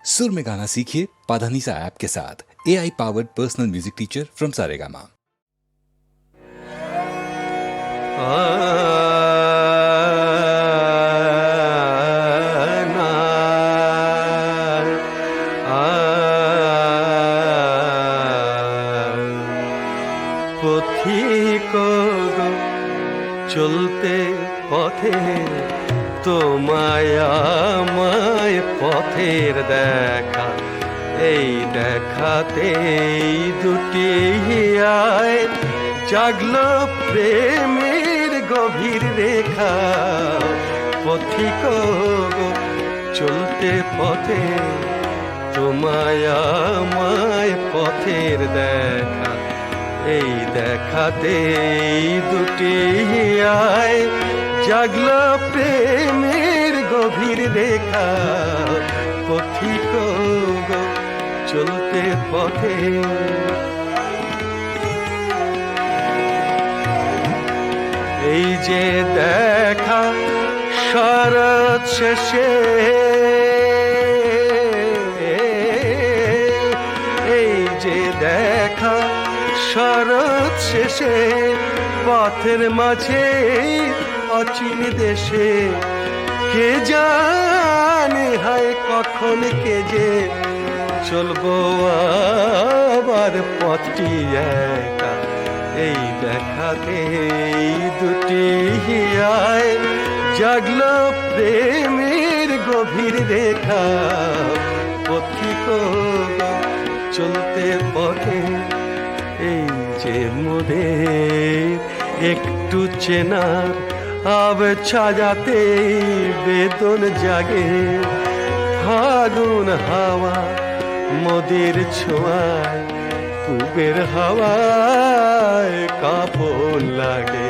सुर में गाना सीखिए पाधानीसा ऐप के साथ। AI powered personal music teacher from Saregama. পথিকো চলতে পথে তোমায় আমায় পথের দেখা, এই দেখাতেই দুটি হিয়ায় জাগলো প্রেমের গভীর রেখা। পথিকো চলতে পথে তোমায় আমায় পথের দেখা, এই দেখাতেই দুটি হিয়ায় জাগলো প্রেমের গভীর রেখা। পথিকো চলতে পথে এই যে দেখা শরৎ শেষে, এই যে দেখা শরৎ শেষে পথের মাঝে অচিন দেশে। কে জানে হায় কখন কে যে চলবো আবার পথটি একা, এই দেখাতেই দুটি হিয়ায় জাগলো প্রেমের গভীর রেখা। পথিকো চলতে পথে এই যে মোদের একটু চেনার আব ছাজাতে বেদন জাগে। ফাগুন হাওয়া মোদের ছোঁয়ায় পুবের হাওয়ায় কাপড় লাগে।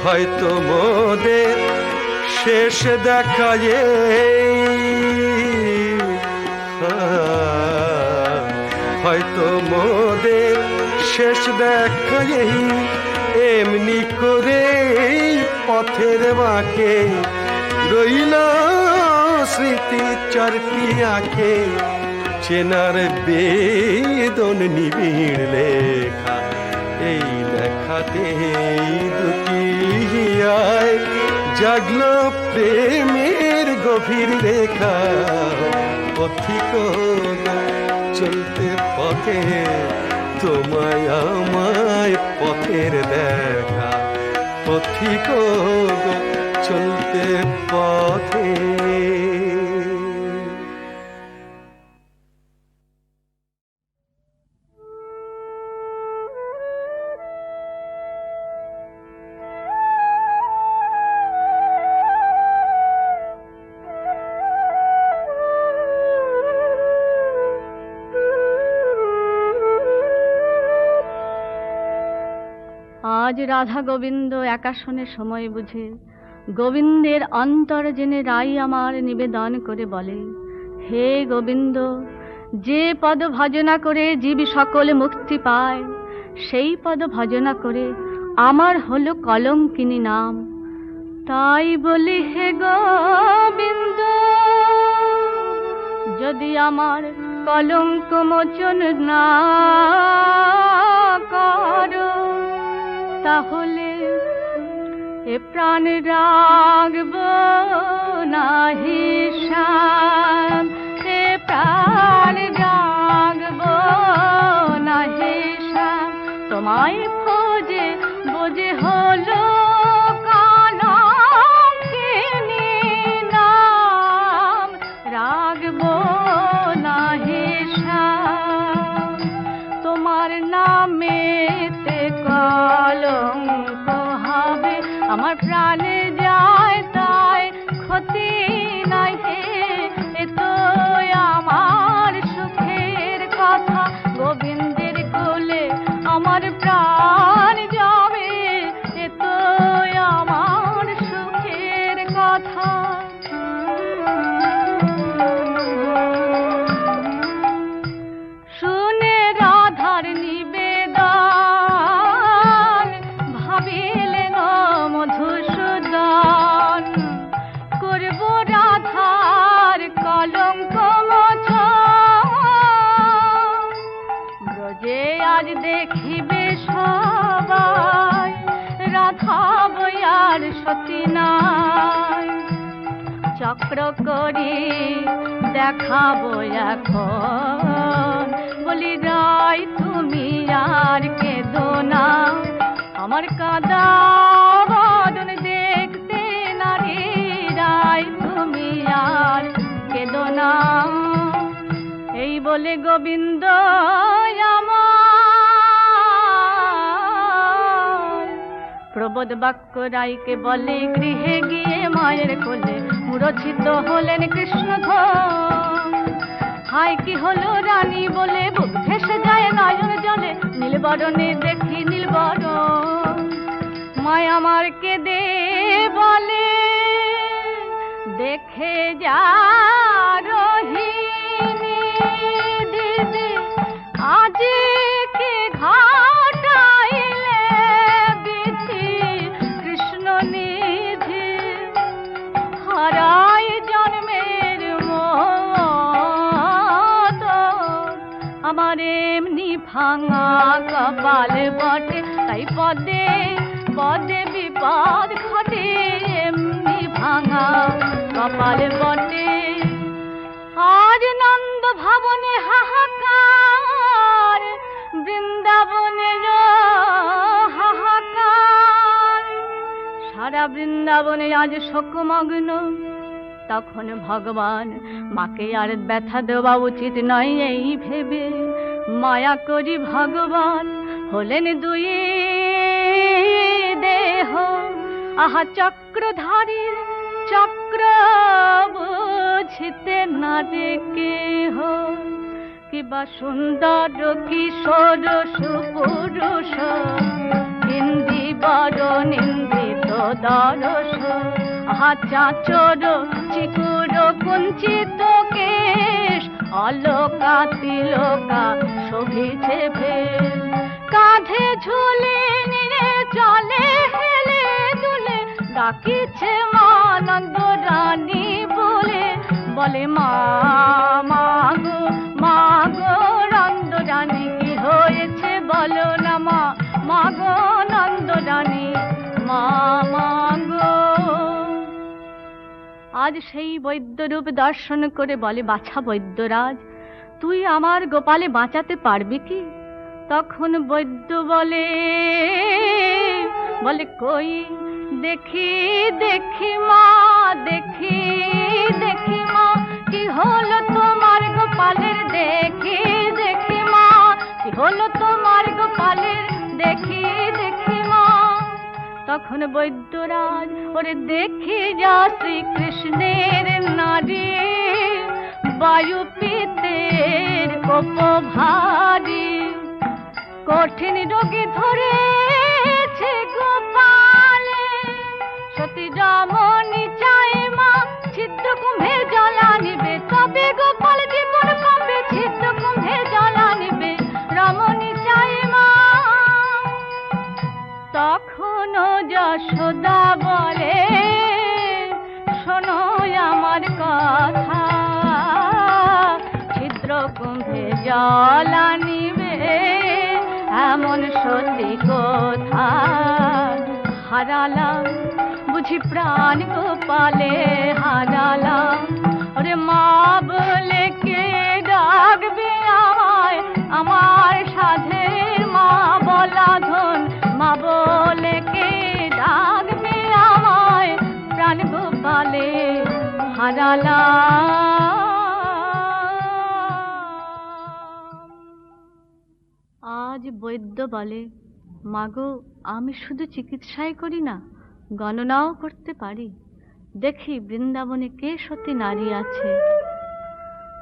হয়তো মোদের শেষ দেখা যে, হয়তো মোদের শেষ দেখা এমনি করে পথের বাঁকে রইল স্মৃতি চারটি আঁকে। চেনার বেদন নিবিড় লেখা, এই লেখাতেই দুটি হিয়ায় জাগলো প্রেমের গভীর রেখা। পথিকো চলতে পথে তোমায় আমায় পথের দেখা। পথিকো চলতে পথে। আজ রাধা গোবিন্দ একাশনে সময় বুঝে গোবিন্দের অন্তর জেনে রাই আমার নিবেদন করে বলে, হে গোবিন্দ, যে পদ ভজনা করে জীব সকল মুক্তি পায়, সেই পদ ভজনা করে আমার হলো কলঙ্কিনী নাম। তাই বলি হে গোবিন্দ, যদি আমার কলঙ্ক মোচন না করো, তাহলে এ প্রাণ রাখব নাহি শান, এ প্রাণ রাখব নাহি শান। তোমায় খোঁজে বোঝে হলো কলঙ্কিনী নাম, রাখব নাহি শান। তোমার নামেতে কলঙ্ক হবে, আমার প্রাণে যায় তাই ক্ষতি নাই হে। এ তো আমার সুখের কথা, গোবিন্দের কোলে আমার প্রাণ যাবে। এ তো আমার সুখের কথা। শুনে রাধার নিবেদন ভাবিলেন মধুসূদন, আজ দেখিবে সবাই রাধা বয়ার সতী নাই। চক্র করি দেখাবো এখন, বলি রাই তুমি আর কেঁদো না, আমার কাঁদা বদন দেখতে নারী রাই তুমি আর কেঁদো না। এই বলে গোবিন্দ আমার প্রবোধ বাক্য রাইকে বলে গৃহে গিয়ে মায়ের কোলে মূরছিত হলেন কৃষ্ণধর। হায় কি হলো রানী বলে বুক ভেসে যায় নয়ন জলে, নীলবরণে দেখি নীলবরণ। মায় আমার কেঁদে বলে দেখে যা রোহিণী দিদি আজ কে ঘাটাইলে বিধি কৃষ্ণ নিধি, হারাই জন্মের মতো আমার এমনি ভাঙা কপাল বটে, তাই পদে পদে বিপদ ঘটে এমনি ভাঙা কপাল বটে। আজ নন্দ ভবনে হাহাকার, বৃন্দাবনে হাহাকার, সারা বৃন্দাবনে আজ শোকমগ্ন। তখন ভগবান মাকে আর ব্যথা দেওয়া উচিত নয় এই ভেবে মায়া করি ভগবান হলেন দুই দেহ। আহা চক্রধারীর চক্র বুঝিতে না রে কেহ, কিবা সুন্দর কিশোর সুপুরুষ হিন্দি বড় নিন্দিত দরস। আহা চাচর চিকুর কুঞ্চিত কেশ অলোকা তিলকা শোভিছে ফের, কাঁধে ঝুলে নিরে চলে হেলে দুলে, ডাকিছে মা নন্দ রানী বলে, বলে মা মাগো মাগো নন্দ রানী কি হয়েছে বলো না মা, মাগো নন্দ রানী মা মাগো। আজ সেই বৈদ্যরূপ দর্শন করে বলে বাছা বৈদ্যরাজ তুই আমার গোপালে বাঁচাতে পারবি কি? তখন বৈদ্য বলে বলে কই দেখি দেখি মা দেখি দেখি মা, কি হলো তোমার গোপালের দেখি দেখি মা, কি হলো তোমার গোপালের দেখি দেখি মা। তখন বৈদ্যরাজ ওরে দেখি যা শ্রীকৃষ্ণের নারী, বায়ু পিতের কোপ ভারী, কঠিন রোগে ধরেছে গোপালে, সতী রমণী চায় মা ছিদ্র কুম্ভের জলা নিবে, তবে গোপাল জীবন কমবে, ছিদ্র কুম্ভের জলা নিবে রমণী চায় মা। তখন যশোদা বলে শোনো আমার কথা, ছিদ্র কুম্ভে জলা নিবে এমন সত্যি কথা, হারালাম বুঝি প্রাণ গোপালে হারালাম। ওরে মা বলে কে ডাকবে আমায়, আমার সাধের মা বলা ধন, মা বলে কে ডাকবে আমায়, প্রাণ গোপালে হারালাম। আজ বৈদ্য বলে মাগো আমি শুধু চিকিৎসাই করি না, গণনাও করতে পারি, দেখি বৃন্দাবনে কে সতী নারী আছে।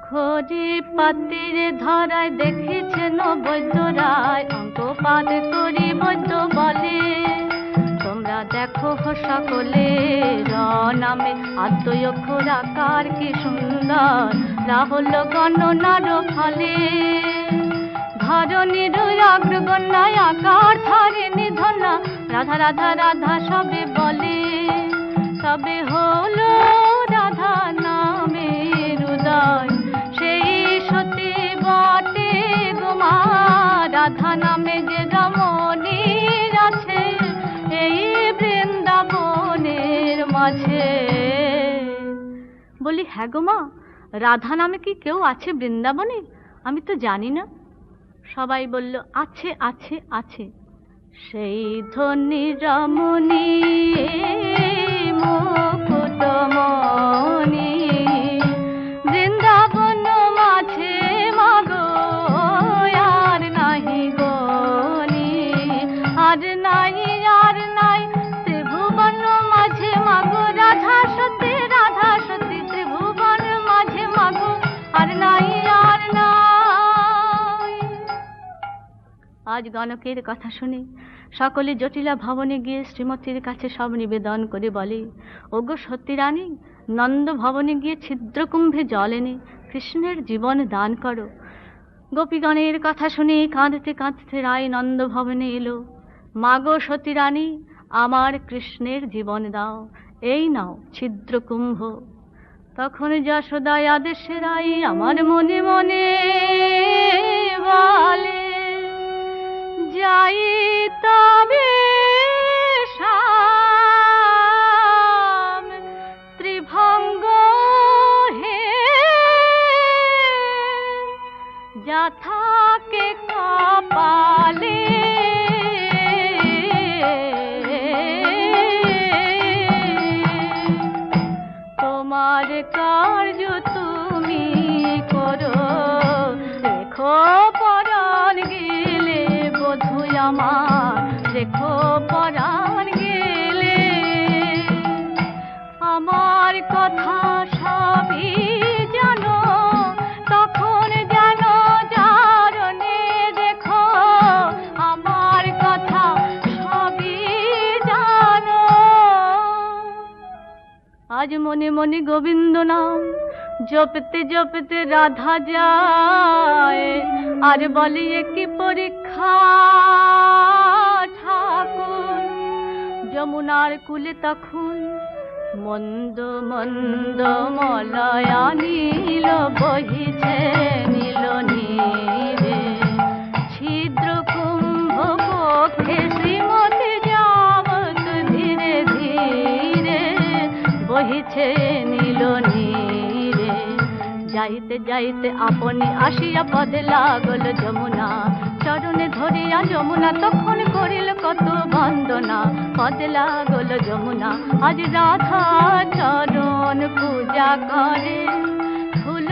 খড়ি পাতির ধরায় দেখেছেন বৈদ্য রায়, অঙ্কপাত করি বৈদ্য বলে তোমরা দেখো সকলে নামে আদ্যয় খোরাকার কি সুন্দর, রাহুল গণনার ফলে ধরণীর অগ্রগণ্যায় আকার ধরে নিধনা, রাধা রাধা রাধা সবে বলে, তবে হলো রাধা নামের উদয়, সেই সতী বটে গোমা রাধা নাম হ্যাঁ গো মা, রাধা নামে কি কেউ আছে বৃন্দাবনে? আমি তো জানি না। সবাই বলল, আছে আছে আছে। সেই ধনী রমণী মুকুটমণি বৃন্দাবন মাঝে মাগো আর নাহি গনি, আর নাই আর নাই ত্রিভুবন মাঝে মাগো রাধা সতী ত্রিভুবন মাঝে মাগো আর নাই আর নাই। আজ গণকের কথা শুনে সকলে জটিলা ভবনে গিয়ে শ্রীমতীর কাছে সব নিবেদন করে বলে, ওগো সতী রানী, নন্দ ভবনে গিয়ে ছিদ্রকুম্ভে জল এনে কৃষ্ণের জীবন দান করো। গোপীগণের কথা শুনে কাঁদতে কাঁদতে রায় নন্দ ভবনে এলো। মাগো সতী রানী, আমার কৃষ্ণের জীবন দাও, এই নাও ছিদ্রকুম্ভ। তখন যশোদায় আদেশে রায় আমার মনে মনে বলে, যাই তবে শ্যাম ত্রিভঙ্গ হে, যা থাকে কপালে তোমার কার্য তুমি করো, রেখো পরাণ গেলে বধূ আমার, রেখো পরাণ গেলে। আমার কথা সবই জানো, তখন যেন জারণে দেখো, আমার কথা সবই জানো। আজ মনে মনে গোবিন্দ নাম জপতে জপতে রাধা যায়, আর বলে কি পরীক্ষা ঠাকুর। যমুনার কুলে তখন মন্দ মন্দ মলয়া নীল বহিছে নীল নীরে, ছিদ্র কুম্ভ পক্ষে শ্রীমতী যাবত ধীরে ধীরে বহিছে নীল নীরে। যাইতে যাইতে আপনি আসিয়া পদে লাগল যমুনা, চরণে ধরিয়া যমুনা তখন করিল কত বন্দনা। পদে লাগল যমুনা, আজ রাধা চরণ পূজা করে, ফুল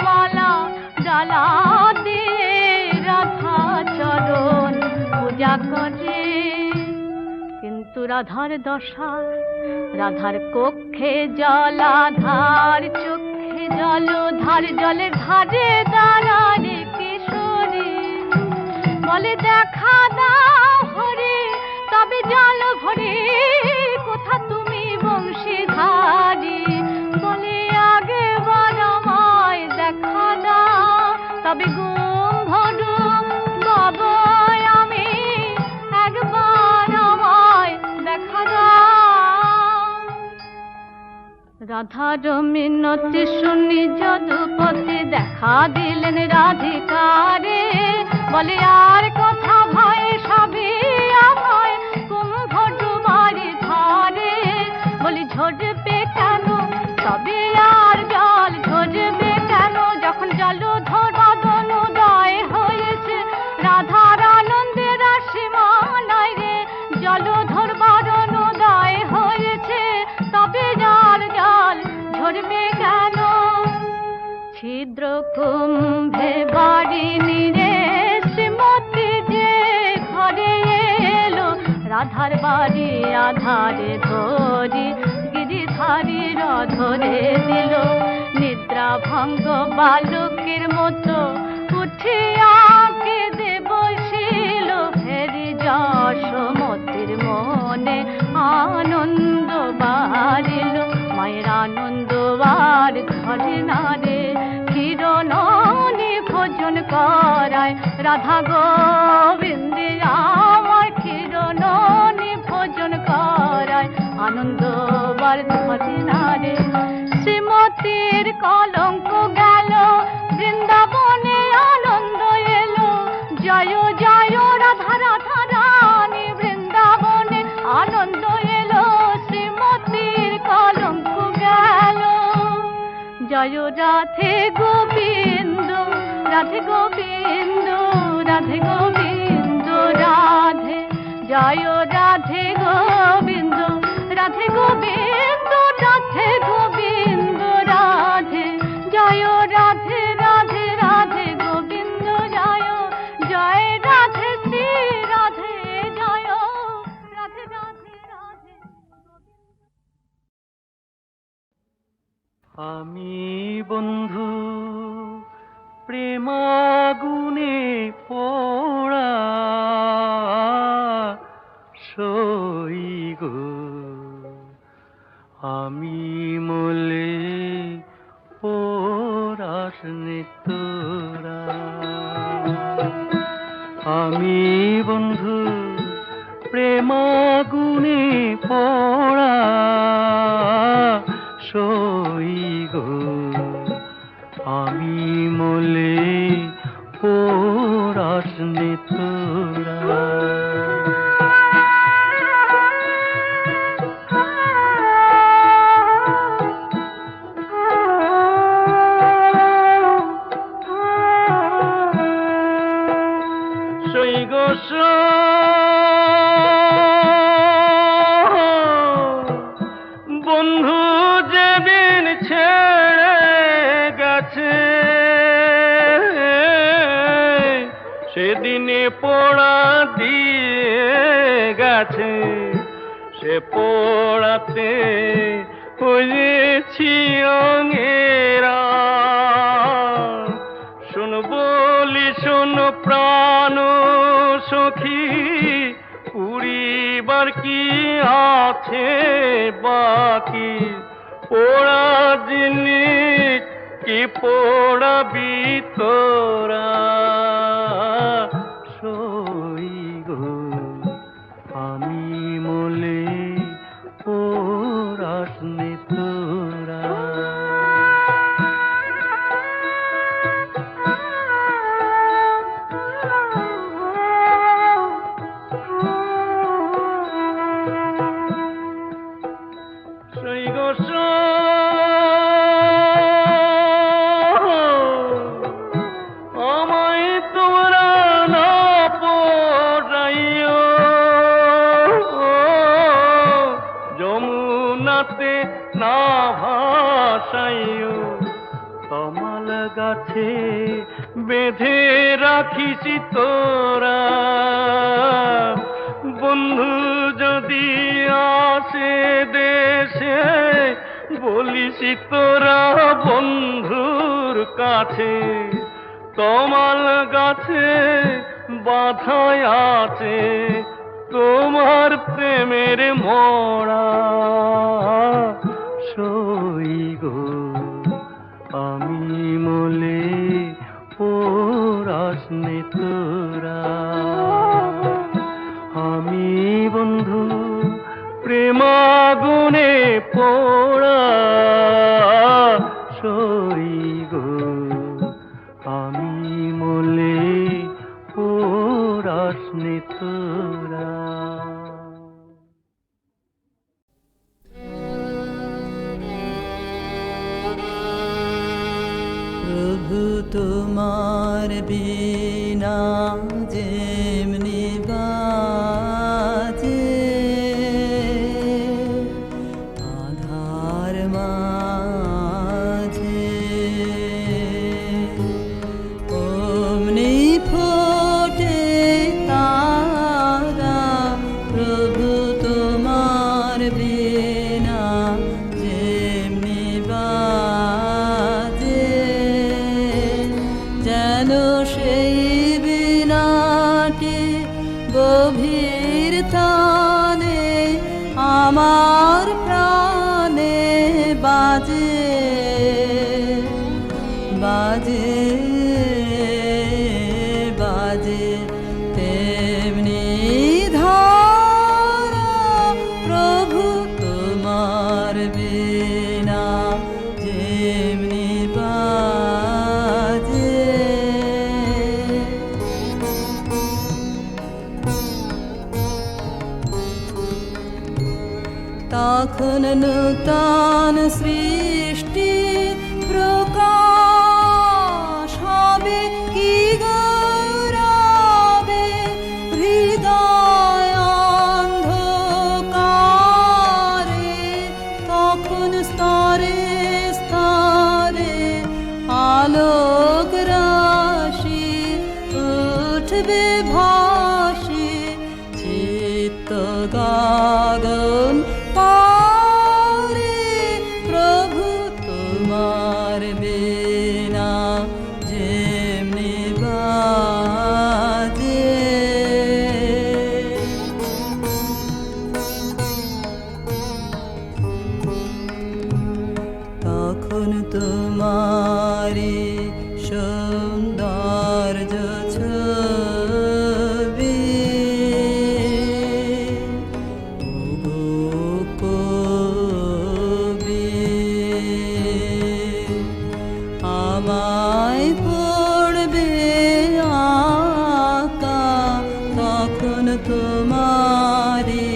মালা ডালা দিয়ে রাধা চরণ পূজা করে। কিন্তু রাধার দশা, রাধার কক্ষে জলাধার, চোখে জলধার, জলের ধারে দাঁড়ালে কিশোরী বলে, দেখা দাও হরে তবে জল ভরে, কোথা তুমি বংশীধারী। বলে আগে বার আমায় দেখা দাও, তবে গুম ভরু বাবা আমি, একবার আমায় দেখা দাও। রাধার মিনতি শুনি যদুপতি দেখা দিলেন রাধিকারে, বলে আর কথা ভয় সবই আমায় কুম্ভ ডুবারি ধারে। বলি ঝরবে কেন তবে আর জল ঝরবে কেন, যখন জল ধরন উদয় হয়েছে রাধার আনন্দের সীমা নাই রে। জল ধরবার উদয় হয়েছে তবে আর জল ঝরবে কেন। ছিদ্র কুম্ভে বাড়ি নিরে শ্রীমতী যে ঘরে এলো, রাধার বাড়ি আধারে ধরি গিরিধারীর ধরে দিল। নিদ্রা ভঙ্গ বালকের মতো উঠিয়া কেঁদে বসিল, ফেরি যশোমতীর মনে আনন্দ বাড়িল। মায়ের আনন্দ আর ধরে না রে, কিরণনি ভোজন করায় রাধা গোবিন্দে আমার, কিরণনি ভোজন করায় আনন্দ বার ধরে না রে। শ্রীমতীর কলঙ্ক গেল, বৃন্দাবনে আনন্দ এলো। জয় জয় রাধা রাধা রানী, বৃন্দাবনে আনন্দ এলো। শ্রীমতীর কলঙ্ক গেল, জয় রাধে গোবিন্দ, রাধে গোবিন্দ, রাধে গোবিন্দ, রাধে জয় রাধে গোবিন্দ, রাধে গোবিন্দ, রাধে গোবিন্দ, রাধে জয় রাধে রাধে রাধে গোবিন্দ, জয় জয় রাধে শ্রী রাধে, জয় রাধে রাধে রাধে। আমি বন্ধু প্রেমাগুনে পোড়া সই গো, আমি মলে পোড়াস নে তোরা। আমি বন্ধু প্রেমাগুনে পোড়া সই গো, আমি মলে পোড়াস নে তোরা। সই গো বন্ধু যেদিন ছেড়ে গেছে, সেদিনে পোড়া দিয়ে গেছে, সে পোড়াতে হয়েছি অঙ্গেরা। শোন বলি শোন প্রাণ সখী, পুরিবার কি আছে বাকি, পোড়া জিনিস কি পোড়াবি তোরা। সই গো আমি মলে পোড়াস নে তোরা। আমায় তোমরা না পোড়াইও, যমুনাতে না ভাসাইও, কমল গাছে বেঁধে রাখিস তোরা। বন্ধু যদি আসে দেশে, বলিস তোরা বন্ধুর কাছে, তমাল গাছে বাঁধাই আছে তোমার প্রেমের মোড়া। সই গো আমি মলে পোড়াস নে তোরা। আমি বন্ধু প্রেমাগুনে পোড়া সই গো, আমি মলে পোড়াস নে তোরা। প্রভু তোমার বিনা যেমনি বাজে, আধার মাঝে অমনি ফোটে তারা। প্রভু তোমার বিনা যেমনি বাজে, যেন সেই বিনাটি গভীর তানে আমার প্রাণে বাজে, বাজে, বাজে তেমনি ধারা। প্রভু তোমার বিনা যেমনি বাজে, তখন নূতন সৃষ্টি প্রভু আসবে ভাসে চিত্ত গগন পারে, প্রভু তোমার বিনা যেমনি বাজে। তখন তোমারি সৌন্দর্য ছবি ওগো কবি, আমায় পড়বে আঁকা। তখন তোমারি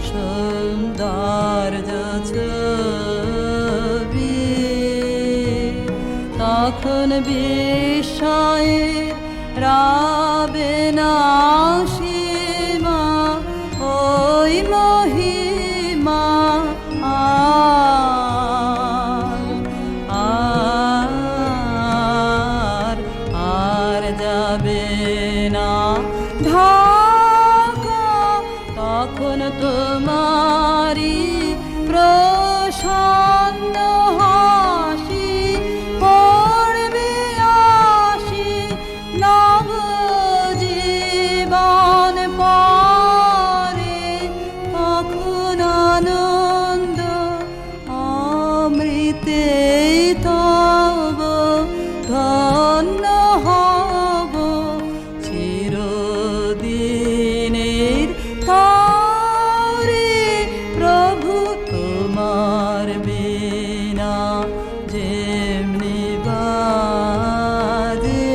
সৌন্দর্য ছবি, তখন বিস্ময়ে রাবে না সীমা, ওই মহিমা আর যাবে না ঢাকা। তখন তোমারি প্রসন্ন হাসি পড়বে আসি, নব জীবন পরে। তখন আনন্দ অমৃতে তব ধন্য হব চিরদিনের তরে, প্রভু তোমার বিনা যেমনি বাজে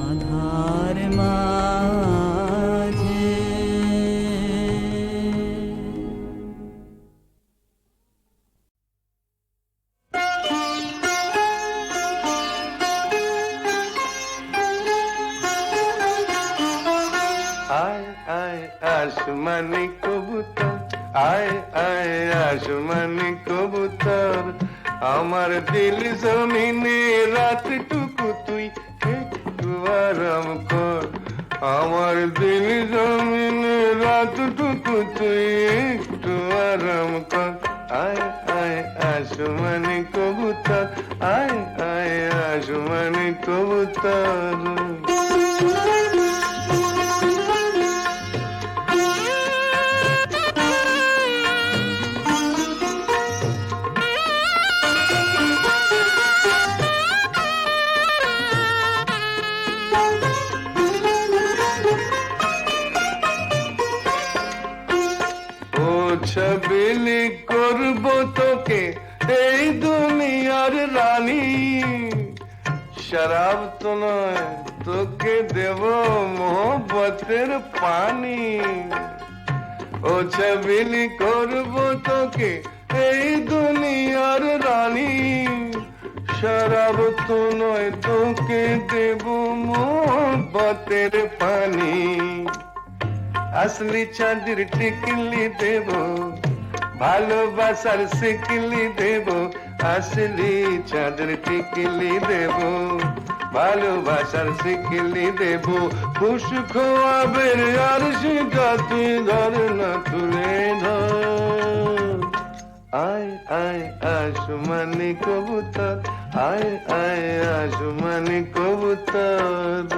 আধার মাঝে। आए आए आसमानी कबूतर, आए आए आसमानी कबूतर, আমার দিল জমিনে রাতটুকু তুই একটু আরাম কর। আমার দিল জমিনে রাতটুকু তুই একটু আরাম কর। আয় আয় আসমানি কবুতর, আয় আয় আসমানি কবুতর। ছবিলি করব তোকে এই দুনিয়ার রানী, শরাব তো নয় তোকে দেব মোহব্বতের পানি। ও ছবিলি করব তোকে এই দুনিয়ার রানী, শরাব তো নয় তোকে দেব মোহব্বতের পানি। আসলি চাঁদের টিকলি দেব, ভালোবাসার শিকলি দেব। আসলি চাঁদের টিকলি দেব, ভালোবাসার শিকলি দেব। খুশ খোয়াবের আর শিকা তুই ধর না তুলে ধর। আয় আয় আসমানি কবুতর, আয় আয় আসমানি কবুতর।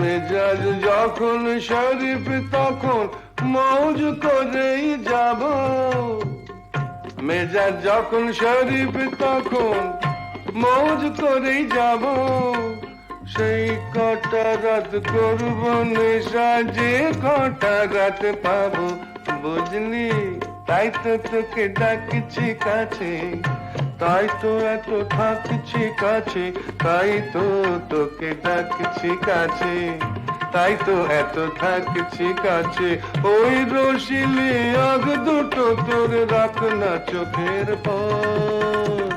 মেজাজ যখন শরীফ তখন মৌজ করেই যাব। মেজাজ যখন শরীফ তখন মৌজ করেই যাব। সেই কটা রাত করব নেশা যে কটা রাত পাবো, বুঝলি? তাই তো তোকে ডাকছি কাছে, তাই তো এত থাকছি কাছে, তাই তো তোকে ডাকছি কাছে। তাই তো এত থাকছি কাছে, ওই রসিলি আগ দুটো তোর রাখ না চোখের পর।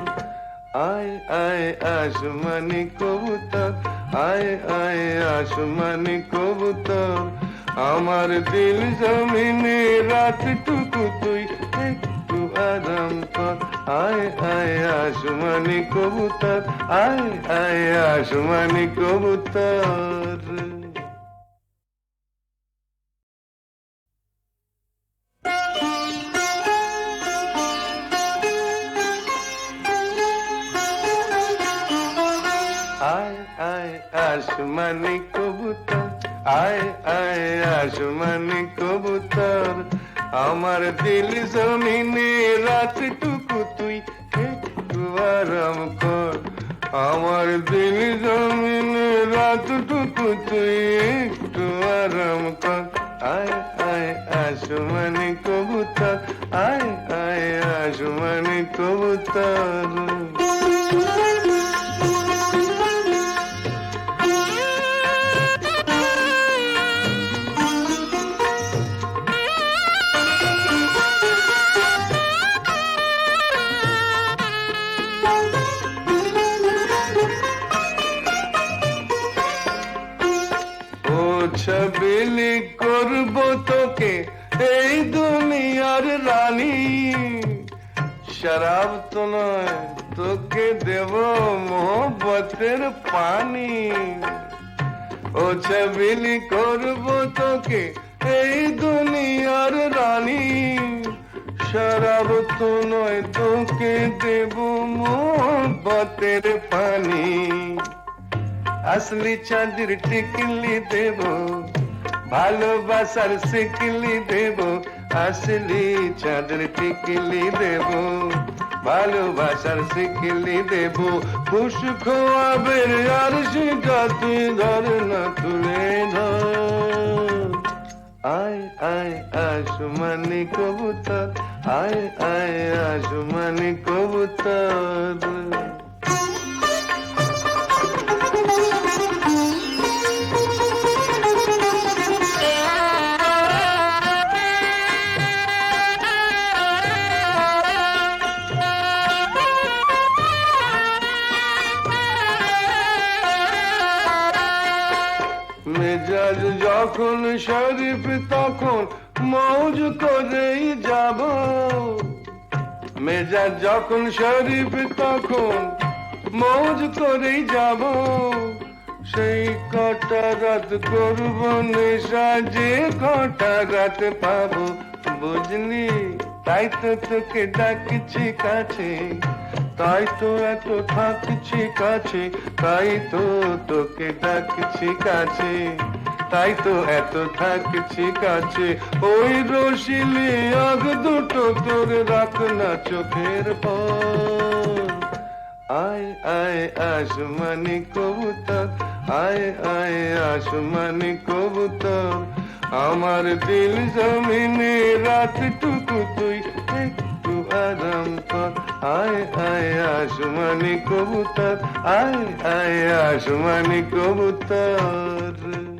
আয় আয় আসমানি কবুতর, আয় আয় আসমানি কবুতর, আমার দিল জমিনে রাতটুকু তুই একটু আরাম কর। আয় আয় আসমানি কবুতর, আয় আয় আসমানি কবুতর। আয় আয় আসমানি কবুতর, আয় আয় আসমানি কবুতর, আমার দিল জমিনে রাতটুকু তুই একটু আরাম কর। আমার দিল জমিনে রাতটুকু তুই একটু আরাম কর। আয় আয় আসমানি কবুতর, আয় আয় আসমানি কবুতর। ছবিলি করবো তোকে এই দুনিয়ার রানী, শরাব তো নয় তোকে দেব মোহব্বতের পানি। ও ছবিলি করবো তোকে এই দুনিয়ার রানী, শরাব তো নয় তোকে দেব মোহব্বতের পানি। আসলি চাঁদের টিকলি দেব, ভালোবাসার শিকলি দেব, আসলি চাঁদের টিকলি দেব, ভালোবাসার শিকলি দেব। খুশ খোয়াবের আর সেটা তুই ধর না তুলে ধর। আয় আয় আসমানি কবুতর, আয় আয় আসমানি কবুতর। মেজাজ যখন শরীফ তখন মৌজ করেই যাব, মেজাজ যখন শরীফ তখন মৌজ করেই যাব। সেই কটা রাত করব নেশা যে কটা রাত পাবো, বুঝলি? তাই তো তোকে ডাকছি কাছে, তাই তো এত থাকছি কাছে, তাই তো তোকে ডাকছি কাছে, তাই তো এত থাকছি কাছে। ওই রসিলি আগ দুটো তোর রাখ না চোখের পর। আয় আয় আসমানি কবুতর, আয় আয় আসমানি কবুতর, আমার দিল জমিনে রাতটুকু তুই একটু আরাম কর। আয় আয় আসমানি কবুতর, আয় আয় আসমানি কবুতর।